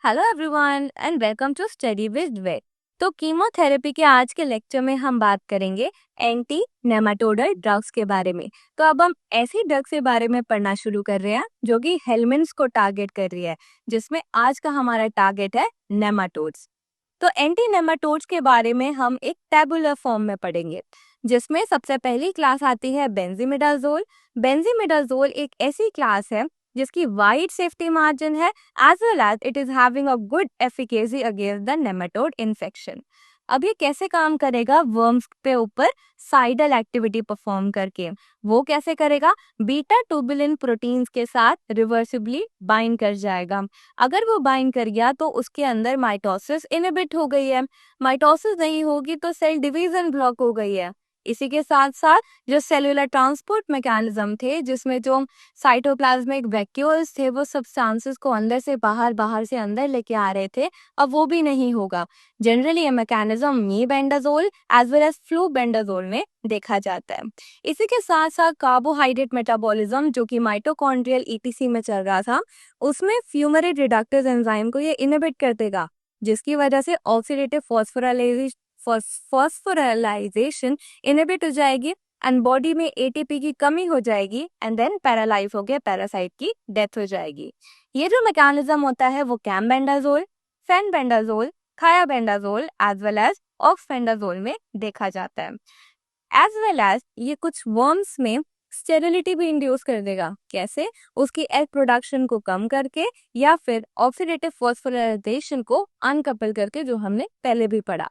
Hello everyone and welcome to study with vet. तो chemotherapy के आज के लेक्चर में हम बात करेंगे एंटी नेमाटोडल ड्रग्स के बारे में। तो अब हम ऐसी ड्रग्स के बारे में पढ़ना शुरू कर रहे हैं जो कि हेलमिन्ट्स को टारगेट कर रही है, जिसमें आज का हमारा टारगेट है नेमाटोड्स। तो एंटी नेमाटोड्स के बारे में हम एक टेबुलर फॉर्म में पढ़ेंगे, जिसमें सबसे पहली क्लास आती है बेंजीमिडाजोल। बेंजीमिडाजोल एक ऐसी क्लास है जिसकी वाइड सेफ्टी मार्जिन है, as well as it is having a good efficacy against the nematode infection. अब ये कैसे काम करेगा वर्म्स पे ऊपर साइडल एक्टिविटी परफॉर्म करके? वो कैसे करेगा? बीटा ट्यूबुलिन प्रोटीन्स के साथ रिवर्सिबली बाइंड कर जाएगा। अगर वो बाइंड कर गया तो उसके अंदर माइटोसिस इनहिबिट हो गई है। माइटोसिस नहीं होगी तो सेल डिवीजन ब्लॉक हो गई है। इसी के साथ साथ जो सेलुलर ट्रांसपोर्ट मैकेनिज्म थे, जिसमें जो साइटोप्लाज्मिक वैक्यूल्स थे, वो सब्सटेंसेस को अंदर से बाहर, बाहर से अंदर लेके आ रहे थे, अब वो भी नहीं होगा। जनरली ये mechanism mebendazole as well as flubendazole में देखा जाता है। इसी के साथ साथ कार्बोहाइड्रेट मेटाबॉलिज्म, जो कि माइटोकॉन्ड्रियल ईटीसी में चल रहा था, उसमें फ्यूमेरेट रिडक्टेज एंजाइम को ये इनहिबिट कर देगा, जिसकी वजह से ऑक्सीडेटिव फॉस्फोराइलेशन इनहिबिट हो जाएगी एंड बॉडी में एटीपी की कमी हो जाएगी एंड देन पैरालाइज हो गया, पैरासाइट की डेथ हो जाएगी। ये जो मैकेनिज्म होता है वो कैमबेंडाजोल, फेनबेंडाजोल, थायाबेंडाजोल एज वेल एज ऑक्सफेंडाजोल में देखा जाता है। एज वेल एज ये कुछ वर्म्स में स्टेरिलिटी भी इंड्यूस कर देगा। कैसे? उसकी एग प्रोडक्शन को कम करके या फिर ऑक्सीडेटिव फॉस्फोराइलेशन को अनकपल करके, जो हमने पहले भी पढ़ा।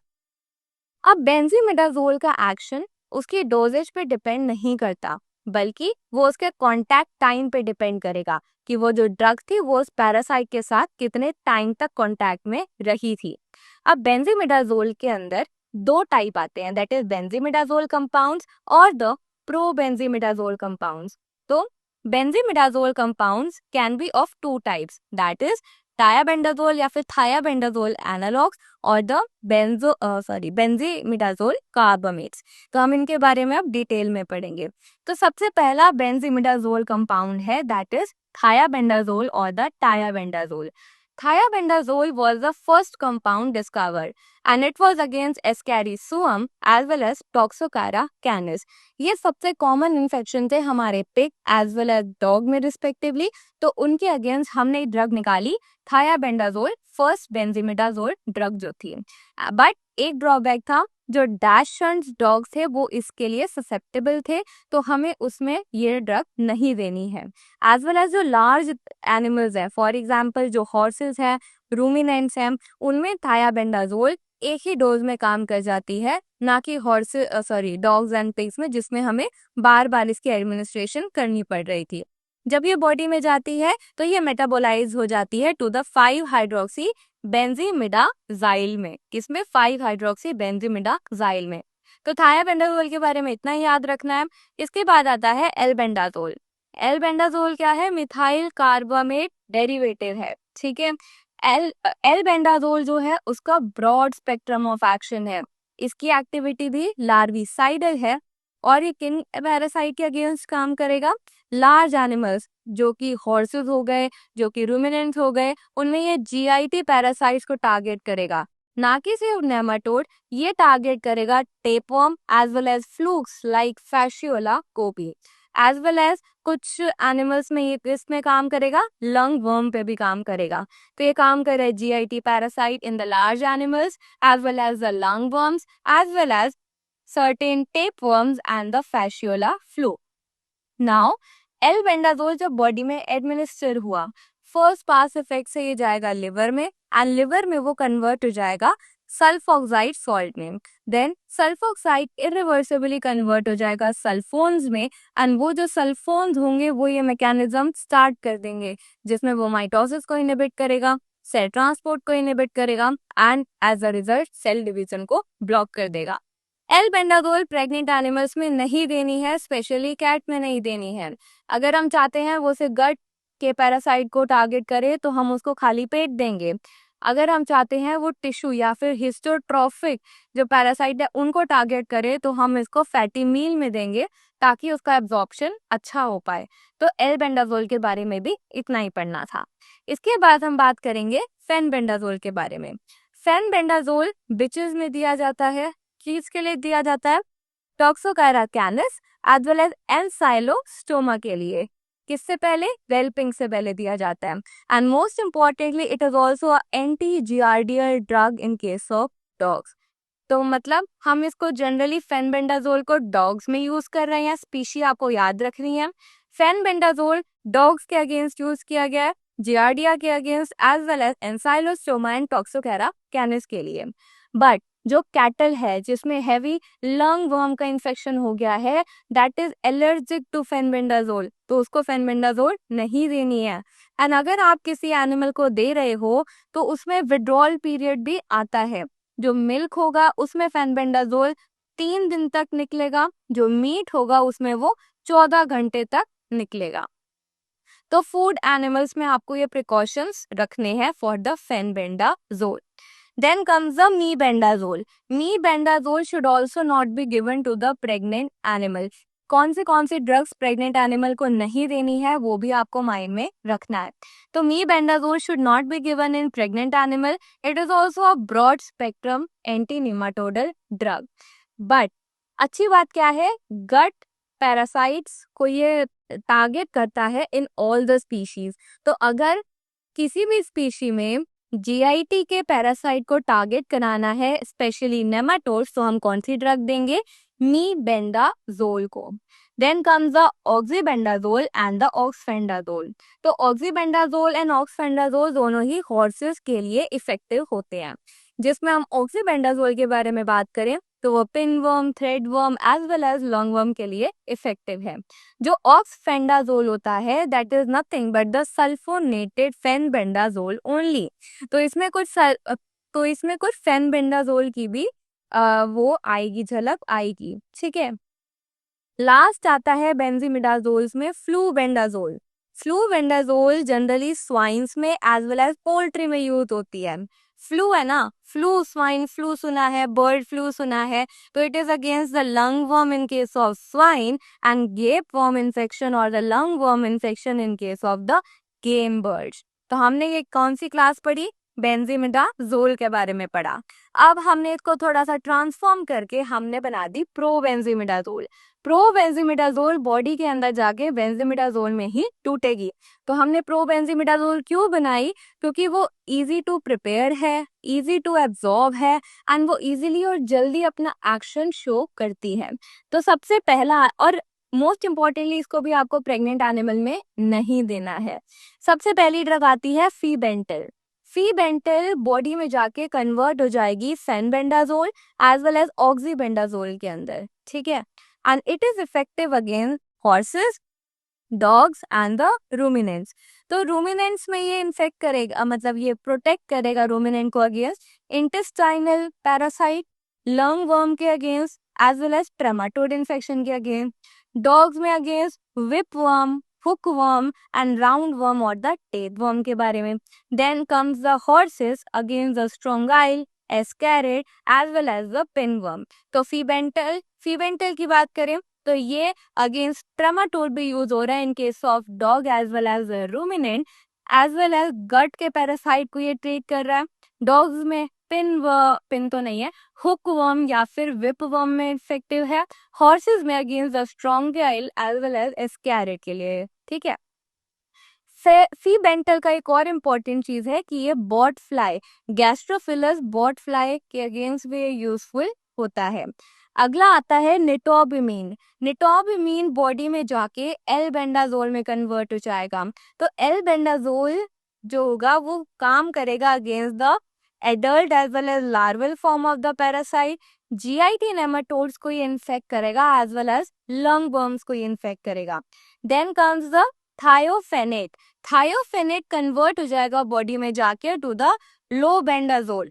अब बेंजीमिडाजोल का एक्शन उसकी डोजेज पे डिपेंड नहीं करता, बल्कि वो उसके कांटेक्ट टाइम पे डिपेंड करेगा कि वो जो ड्रग थी वो उस पैरासाइट के साथ कितने टाइम तक कांटेक्ट में रही थी। अब बेंजीमिडाजोल के अंदर दो टाइप आते हैं, दैट इज बेंजीमिडाजोल कंपाउंड्स और द प्रोबेंजीमिडाजोल कंपाउंड्स। तो benzimidazole compounds can be of two types, that is diabendazole या फिर थायाबेंडाजोल एनालॉग्स और द बेंजीमिडाजोल कार्बामेट्स। तो हम इनके बारे में अब डिटेल में पढ़ेंगे। तो सबसे पहला बेंजीमिडाजोल कंपाउंड है, दैट इज थायाबेंडाजोल और the टायाबेंडाजोल। Thiabendazole was the first compound discovered and it was against Ascaris as well as Toxocara canis। ये सबसे कॉमन इन्फेक्शन थे हमारे pig as well as dog में रिस्पेक्टिवली, तो उनके अगेंस्ट हमने ड्रग निकाली थायाबेंडाजोल, फर्स्ट बेंजीमिडाजोल ड्रग जो थी। बट एक ड्रॉबैक था, जो डैशंट डॉग्स थे वो इसके लिए ससेप्टेबल थे, तो हमें उसमें ये ड्रग नहीं देनी है। एज वेल एज जो लार्ज एनिमल्स है, फॉर एग्जाम्पल जो हॉर्सेस हैं, रूमिनेंट्स हैं, उनमें थायाबेंडाजोल एक ही डोज में काम कर जाती है, ना कि डॉग्स एंड पिग्स में, जिसमें हमें बार बार इसकी एडमिनिस्ट्रेशन करनी पड़ रही थी। जब ये बॉडी में जाती है तो ये मेटाबोलाइज हो जाती है टू द 5 हाइड्रोक्सी बेंजीमिडाजाइल में। किसमें? 5 हाइड्रोक्सी बेंजीमिडाजाइल में। तो थायाबेंडाजोल के बारे में इतना ही याद रखना है। इसके बाद आता है एल्बेंडाजोल। एल्बेंडाजोल क्या है? मिथाइल कार्बामेट डेरिवेटिव है, ठीक है। एल्बेंडाजोल जो है उसका ब्रॉड स्पेक्ट्रम ऑफ एक्शन है। इसकी एक्टिविटी भी लार्विसाइडल है और ये किन पैरासाइट के अगेंस्ट काम करेगा? लार्ज एनिमल्स, जो कि हॉर्सेस हो गए, जो कि रूमिनेंट्स हो गए, उनमें ये जीआईटी पैरासाइट्स को टारगेट करेगा, ना कि सिर्फ नेमाटोड। ये टारगेट करेगा tapeworm as well as flukes like Fasciola को भी, एज वेल एज कुछ एनिमल्स में ये किसमें काम करेगा? लंग वर्म पे भी काम करेगा। तो ये काम करे GIT parasite in the large animals as well as the lung worms as well as certain tapeworms and the fasciola fluke. Now, albendazole जब बॉडी में एडमिनिस्टर हुआ, फर्स्ट पास इफेक्ट से ये जाएगा लिवर में एंड लिवर में वो convert हो जाएगा सल्फोक्साइड सॉल्ट में। देन सल्फोक्साइड इरिवर्सिबली कन्वर्ट हो जाएगा सल्फोन्स में एंड वो जो सल्फोन्स होंगे वो ये मैकेनिज्म स्टार्ट कर देंगे, जिसमें वो माइटोसिस को इनहिबिट करेगा, सेल ट्रांसपोर्ट को इनहिबिट करेगा and as a result cell division को ब्लॉक कर देगा। एल्बेंडाजोल प्रेग्नेंट एनिमल्स में नहीं देनी है, स्पेशली कैट में नहीं देनी है। अगर हम चाहते हैं वो सिर्फ गट के पैरासाइट को टारगेट करे तो हम उसको खाली पेट देंगे। अगर हम चाहते हैं वो टिश्यू या फिर हिस्टोट्रॉफिक जो पैरासाइट है उनको टारगेट करे तो हम इसको फैटी मील में देंगे ताकि उसका एब्जॉर्प्शन अच्छा हो पाए। तो एल्बेंडाजोल के बारे में भी इतना ही पढ़ना था। इसके बाद हम बात करेंगे फेनबेंडाजोल के बारे में। फेनबेंडाजोल बिचेस में दिया जाता है, चीज के लिए दिया जाता है, टॉक्सोकायरा कैनिस एज वेल एज एनसाइलोस्टोमा के लिए। किससे पहले? वेलपिंग से पहले दिया जाता है। And most importantly it is also anti giardial drug in case of dogs. तो मतलब हम इसको जनरली फेनबेंडाजोल को डॉग्स में यूज कर रहे हैं, स्पीशी आपको याद रखनी है। फेनबेंडाजोल डॉग्स के अगेंस्ट यूज किया गया है, जियार्डिया के against as well as Ancylostoma and Toxocara canis के लिए। बट जो कैटल है जिसमें हैवी लंग वर्म का इन्फेक्शन हो गया है, that is allergic to fenbendazole, तो उसको फेनबेंडाजोल नहीं देनी है। एंड अगर आप किसी एनिमल को दे रहे हो तो उसमें विड्रॉल पीरियड भी आता है। जो मिल्क होगा उसमें फेनबेंडाजोल 3 दिन तक निकलेगा, जो मीट होगा उसमें वो 14 घंटे तक निकलेगा। तो फूड एनिमल्स में आपको ये प्रिकॉशंस रखने हैं for the fenbendazole. Then comes the mebendazole. Mebendazole should also not be given to the pregnant animal. कौन सी ड्रग्स प्रेग्नेंट एनिमल को नहीं देनी है वो भी आपको माइंड में रखना है। तो mebendazole should not be given in pregnant animal. It is also a broad spectrum anti nematodal drug. But अच्छी बात क्या है, गट पैरासाइट्स को ये टारगेट करता है इन ऑल द स्पीशीज। तो अगर किसी भी स्पीशी में जीआईटी के पैरासाइट को टारगेट कराना है, स्पेशली नेमाटोड्स, तो हम कौन सी ड्रग देंगे? मीबेंडाजोल को। Then comes the oxibendazole and the oxfendazole. तो ऑक्सीबेंडाजोल एंड ऑक्सफेंडाजोल दोनों ही हॉर्सेस के लिए इफेक्टिव होते हैं। जिसमें हम ऑक्सीबेंडाजोल के बारे में बात करें तो वो pinworm, threadworm as well as lungworm के लिए इफेक्टिव है। जो ऑक्सफेंडाजोल होता है that is nothing but the sulphonated fenbendazole only. तो इसमें कुछ फेनबेंडाजोल की भी वो आएगी, झलक आएगी। ठीक है। लास्ट आता है बेंजीमिडाजोल्स में फ्लूबेंडाजोल। फ्लूबेंडाजोल जनरली स्वाइन्स में एज वेल एज पोल्ट्री में यूज होती है। फ्लू है ना, फ्लू, स्वाइन फ्लू सुना है, बर्ड फ्लू सुना है, तो it is against the lung worm in case of swine and gape worm infection और the lung worm infection in case of the game birds. तो हमने ये कौन सी क्लास पढ़ी? बेंजीमिडाजोल के बारे में पढ़ा। अब हमने इसको थोड़ा सा ट्रांसफॉर्म करके हमने बना दी प्रोबेंजीमिडाजोल। प्रोबेंजीमिडाजोल बॉडी के अंदर जाके बेंजीमिडाजोल में ही टूटेगी। तो हमने प्रोबेंजीमिडाजोल क्यों बनाई? क्योंकि वो इजी टू प्रिपेयर है, इजी टू एब्जॉर्ब है एंड वो इजीली और जल्दी अपना एक्शन शो करती है। तो सबसे पहला और मोस्ट इम्पॉर्टेंटली इसको भी आपको प्रेग्नेंट एनिमल में नहीं देना है। सबसे पहली ड्रग आती है फीबेंटल। फीबेंटल बॉडी में जाके कन्वर्ट हो जाएगी फेनबेंडाजोल एज वेल एज ऑक्सीबेंडाजोल के अंदर। ठीक है। And it is effective against horses, dogs and the ruminants. तो रूमिनेंट्स में ये इन्फेक्ट करेगा, मतलब ये प्रोटेक्ट करेगा रूमिनेंट को against intestinal parasite, lung worm के against as well as trematode infection के अगेंस्ट, डॉग्स में against whip worm, hook worm and round worm और द टेथ वर्म के बारे में। Then comes the horses against the strongyle, ascarid as well as the pinworm. तो febantel की बात करें तो ये अगेंस्ट ट्रेमाटोड भी यूज हो रहा है in case of dog as well as ruminant, as well as gut के पैरासाइट को ये ट्रीट कर रहा है। डॉग्स में पिन तो नहीं है, हुक वर्म या फिर विप वर्म में इफेक्टिव है। हॉर्सेस में against the strongyle as well as ascarid के लिए। ठीक है। फीबेंटल का एक और इम्पोर्टेंट चीज है कि ये बॉट फ्लाई, गैस्ट्रोफिलस बॉट फ्लाई के अगेंस्ट भी यूजफुल होता है। अगला आता है निटोबिमीन। निटोबिमीन बॉडी में जाके एल्बेंडाजोल में कन्वर्ट हो जाएगा। तो एल्बेंडाजोल जो होगा वो काम करेगा against the adult as well as larval form of the parasite. GIT nematodes को ये इन्फेक्ट करेगा as well as lung worms को ये इन्फेक्ट करेगा। Then comes the thiophanate. Thiophanate convert हो जाएगा बॉडी में जाके to the lobendazole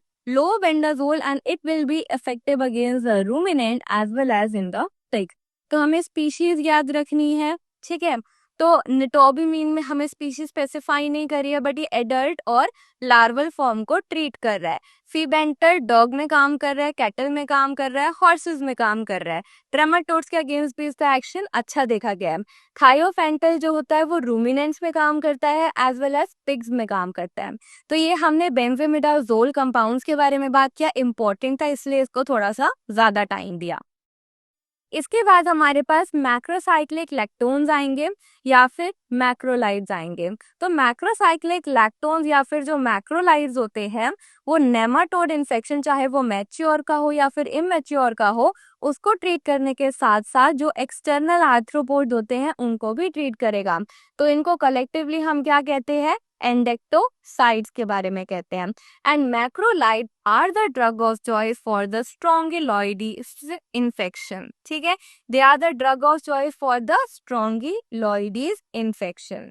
and it will be effective against the ruminant as well as in the pig। तो हमें स्पीशीज याद रखनी है। ठीक है। तो निटोबिमीन में हमें स्पीशीज स्पेसिफाई नहीं करी है, बट ये एडल्ट और लार्वल फॉर्म को ट्रीट कर रहा है। फीबेंटर डॉग में काम कर रहा है, कैटल में काम कर रहा है, हॉर्सेस में काम कर रहा है। ट्रेमाटोड्स के अगेंस्ट भी इसका एक्शन अच्छा देखा गया है। थायोफेंटल जो होता है वो रूमिनेंट्स में काम करता है एज वेल एज पिग्स में काम करता है। तो ये हमने बेंजोइमिडाजोल कंपाउंड्स के बारे में बात किया, इंपॉर्टेंट था इसलिए इसको थोड़ा सा ज्यादा टाइम दिया। इसके बाद हमारे पास मैक्रोसाइक्लिक लैक्टोन्स आएंगे या फिर मैक्रोलाइड्स आएंगे। तो मैक्रोसाइक्लिक लैक्टोन्स या फिर जो मैक्रोलाइड्स होते हैं वो नेमाटोड इन्फेक्शन, चाहे वो मैच्योर का हो या फिर इमेच्योर का हो, उसको ट्रीट करने के साथ साथ जो एक्सटर्नल आर्थ्रोपोड होते हैं उनको भी ट्रीट करेगा। तो इनको कलेक्टिवली हम क्या कहते हैं, एंडेक्टोसाइड्स के बारे में कहते हैं। And macrolide are the drug of choice for the strongyloides infection. ठीक है, they are the drug of choice for the strongyloides infection.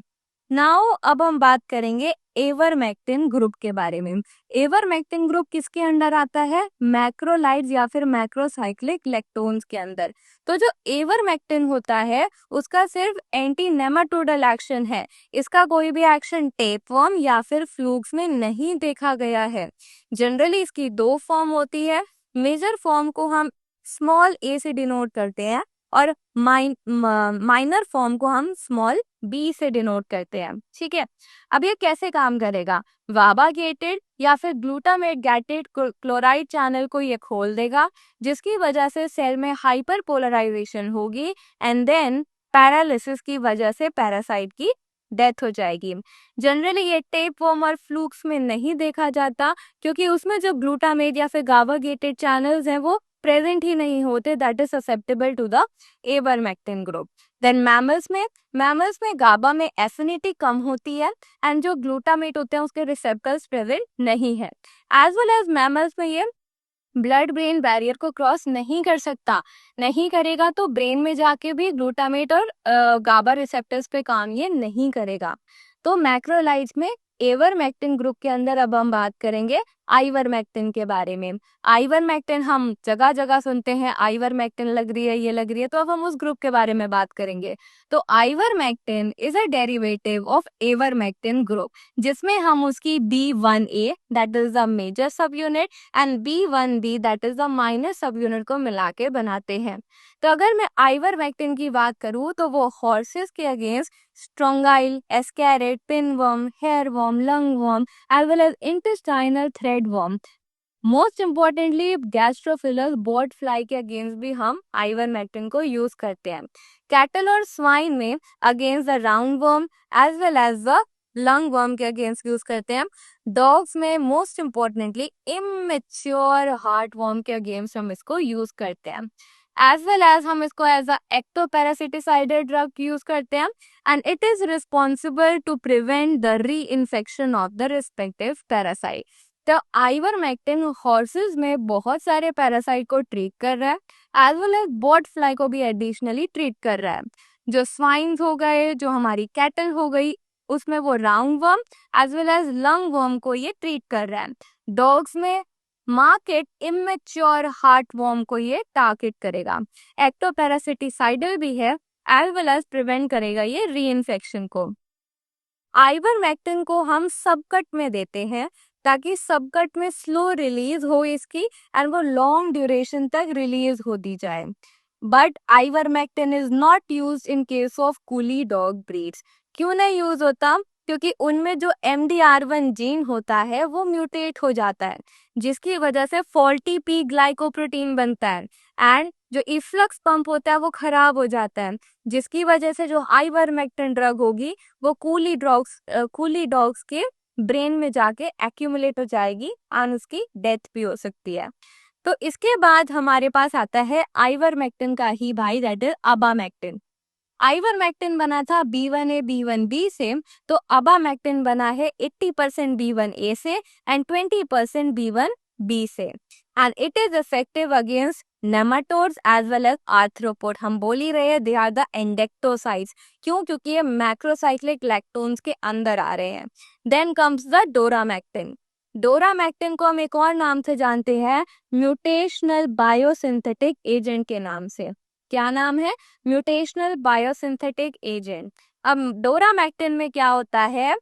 Now अब हम बात करेंगे एवरमेक्टिन ग्रुप के बारे में। एवरमेक्टिन ग्रुप किसके अंडर आता है, मैक्रोलाइड्स या फिर मैक्रोसाइक्लिक लैक्टोन्स के अंदर। तो जो एवरमेक्टिन होता है उसका सिर्फ एंटी नेमाटोडल एक्शन है, इसका कोई भी एक्शन टेपवर्म या फिर फ्लूक्स में नहीं देखा गया है। जनरली इसकी दो फॉर्म होती है। मेजर फॉर्म को हम स्मॉल ए से डिनोट करते हैं और माइनर फॉर्म को हम स्मॉल बी से डिनोट करते हैं। ठीक है, अब ये कैसे काम करेगा, वाबा गेटेड या फिर ग्लूटामेट गेटेड क्लोराइड चैनल को ये खोल देगा, जिसकी वजह से सेल में हाइपर पोलराइजेशन होगी एंड देन पैरालिसिस की वजह से पैरासाइट की डेथ हो जाएगी। जनरली ये टेपवर्म और फ्लूक्स में नहीं देखा जाता क्योंकि उसमें जो ग्लूटामेट या फिर गाबा गेटेड चैनल्स हैं वो प्रेजेंट ही नहीं होते, that is susceptible to the avermectin group. Then mammals में गाबा में एफिनिटी कम होती है एंड जो ग्लूटामेट होते हैं उसके रिसेप्टर्स प्रेजेंट नहीं है। एज वेल एज मैमल्स में ये ब्लड ब्रेन बैरियर को क्रॉस नहीं कर सकता, नहीं करेगा तो ब्रेन में जाके भी ग्लूटामेट और गाबा रिसेप्टर्स पे काम ये नहीं करेगा। तो मैक्रोलाइड्स में एवरमेक्टिन ग्रुप के अंदर अब हम बात करेंगे आइवरमेक्टिन के बारे में। आइवरमेक्टिन हम जगह जगह सुनते हैं, आइवरमेक्टिन लग रही है, ये लग रही है, तो अब हम उस ग्रुप के बारे में बात करेंगे। तो ivermectin is a derivative of avermectin group, जिसमें हम उसकी B1A that is the major subunit and B1B that is the minor subunit को मिला के बनाते हैं। तो अगर मैं आइवरमेक्टिन की बात करूं तो वो हॉर्सेस के against strongyle, ascarid, pinworm, hairworm, lungworm as well as intestinal threadworm, most importantly gasterophilus bot fly के अगेंस्ट भी हम आइवरमेक्टिन को यूज करते हैं। कैटल और स्वाइन में against the round worm as well as the lung worm के against use करते हैं। डॉग्स में most importantly immature heart worm के अगेंस्ट हम इसको यूज करते हैं। एज वेल एज हम इसको as a ectoparasiticidal drug use करते हैं and it is responsible to prevent the re infection of the respective parasite. तो आइवरमेक्टिन हॉर्सेस में बहुत सारे पैरासाइट को ट्रीट कर रहा है as well as bot fly को भी एडिशनली ट्रीट कर रहा है। जो स्वाइन्स हो गए, जो हमारी कैटल हो गई, उसमें वो round worm as well as lung worm को ये ट्रीट कर रहा है। डॉग्स में मार्केट इमेच्योर हार्ट वर्म को ये टारगेट करेगा। एक्टोपैरासिटिसाइडल भी है एज वेल एज प्रिवेंट करेगा ये री इन्फेक्शन को। आइवरमेक्टिन को हम सबकट में देते हैं ताकि सबकट में स्लो रिलीज हो इसकी एंड वो लॉन्ग ड्यूरेशन तक रिलीज हो दी जाए। But ivermectin is not use in case of coolie dog breeds. क्यों नहीं यूज होता, क्योंकि उनमें जो MDR1 जीन होता है वो म्यूटेट हो जाता है, जिसकी वजह से फॉल्टी पी ग्लाइकोप्रोटीन बनता है एंड जो इफ्लक्स पंप होता है वो खराब हो जाता है, जिसकी वजह से जो आइवरमेक्टिन ड्रग होगी वो कूली डॉग्स के ब्रेन में जाके एक्यूमुलेट हो जाएगी और उसकी डेथ भी हो सकती है। तो इसके बाद हमारे पास आता है आइवरमेक्टिन का ही भाई दैट इज अबामेक्टिन। आइवरमेक्टिन बना था B1A B1B से, तो अबामेक्टिन बना है 80% B1A से एंड 20% B1B से and it is effective against nematodes as well as arthropod. हम बोल ही रहे हैं दे आर द एंडेक्टोसाइड्स, क्यों, क्योंकि ये मैक्रोसाइक्लिक लैक्टोन्स के अंदर आ रहे हैं। Then comes the doramectin. Doramectin को हम एक और नाम से जानते हैं, म्यूटेशनल बायोसिंथेटिक एजेंट के नाम से। क्या नाम है, म्यूटेशनल बायोसिंथेटिक एजेंट। अब डोरामेक्टिन में क्या होता है,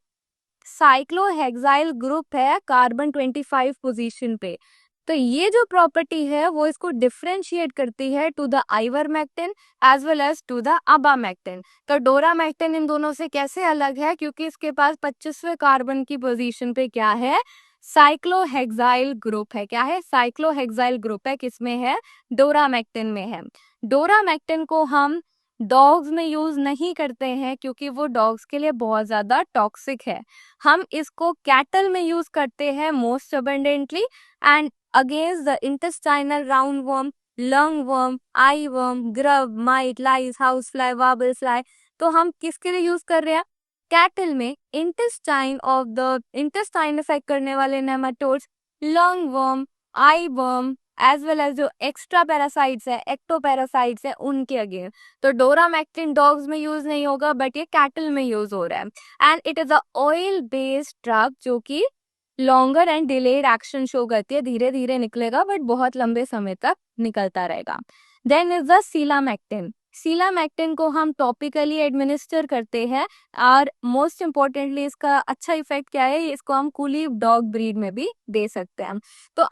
साइक्लोहेक्साइल ग्रुप है कार्बन 25 पोजीशन पे। तो ये जो प्रॉपर्टी है वो इसको डिफरेंशिएट करती है to the ivermectin as well as to the abamectin. तो डोरामेक्टिन इन दोनों से कैसे अलग है, क्योंकि इसके पास 25वें कार्बन की पोजीशन पे क्या है, साइक्लोहेक्साइल ग्रुप है। क्या है, साइक्लोहेक्साइल ग्रुप है, किसमें है, डोरामेक्टिन में है। डोरामेक्टिन को हम डॉग्स में यूज नहीं करते हैं क्योंकि वो डॉग्स के लिए बहुत ज्यादा टॉक्सिक है। हम इसको कैटल में यूज करते हैं most abundantly and against the intestinal round worm, lung worm, eye worm, grub, mite, lice, house fly, warble fly. तो हम किसके लिए यूज कर रहे हैं, कैटल में इंटेस्टाइन इफेक्ट करने वाले nematodes, lung worm, eye worm as well as जो एक्स्ट्रा पैरासाइट्स है, एक्टोपैरासाइट्स है, उनके अगेंस्ट। तो डोरामेक्टिन डॉग्स में यूज नहीं होगा बट ये कैटल में यूज हो रहा है and it is a oil based drug जो कि longer and delayed action show करती है, धीरे धीरे निकलेगा बट बहुत लंबे समय तक निकलता रहेगा। Then is the selamectin. Selamectin को हम टॉपिकली एडमिनिस्टर करते हैं और मोस्ट इम्पोर्टेंटली इसका अच्छा इफेक्ट क्या है, इसको हम कूली डॉग ब्रीड में भी दे सकते हैं। तो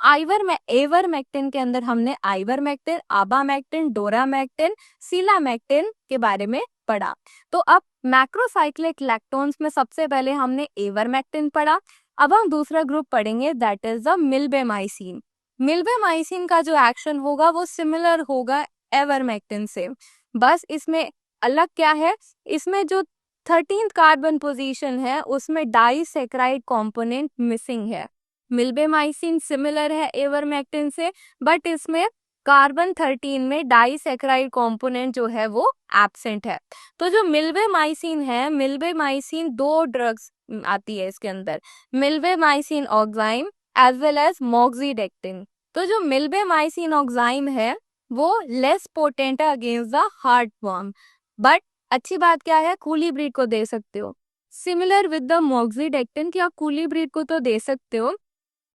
एवरमेक्टिन के अंदर हमने आइवरमेक्टिन, आबामेक्टिन, डोरामेक्टिन, सीलामेक्टिन के बारे में पढ़ा। तो अब मैक्रोसाइक्लिक लैक्टोन्स में सबसे पहले हमने एवरमेक्टिन पढ़ा। अब हम दूसरा ग्रुप पढ़ेंगे दैट इज द मिल्बेमाइसिन। मिल्बेमाइसिन का जो एक्शन होगा वो सिमिलर होगा एवरमेक्टिन से, बस इसमें अलग क्या है, इसमें जो 13th कार्बन पोजीशन है उसमें डाइसैकराइड कंपोनेंट मिसिंग है। मिल्बेमाइसिन सिमिलर है एवरमेक्टिन से बट इसमें कार्बन 13 में डाइसैकराइड कंपोनेंट जो है वो एब्सेंट है। तो जो मिल्बेमाइसिन है, मिल्बेमाइसिन दो ड्रग्स आती है इसके अंदर, मिल्बेमाइसिन ऑक्साइम एज वेल एज मोक्सीडेक्टिन। तो जो मिल्बेमाइसिन ऑक्साइम है वो लेस पोटेंट है अगेंस्ट द हार्टवर्म, बट अच्छी बात क्या है, कूली ब्रीड को दे सकते हो। सिमिलर विद द मोक्सीडेक्टिन कि आप कूली ब्रीड को तो दे सकते हो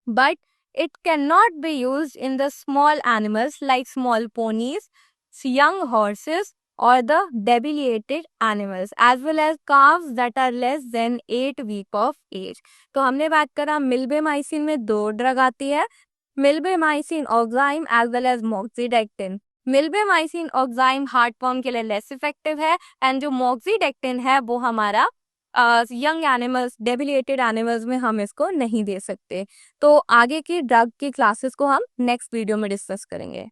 but it cannot be used in the small animals like small ponies, young horses or the debilitated animals as well as calves that are less than 8 week of age। तो हमने बात करा मिल्बेमाइसिन में दो ड्रग आती है, milbemycin oxime as well as moxidectin. Milbemycin oxime heartworm के लिए लेस इफेक्टिव है एंड जो मोक्सीडेक्टिन है वो हमारा यंग एनिमल्स, डेबिलिएटेड एनिमल्स में हम इसको नहीं दे सकते। तो आगे की ड्रग की क्लासेस को हम नेक्स्ट वीडियो में डिस्कस करेंगे।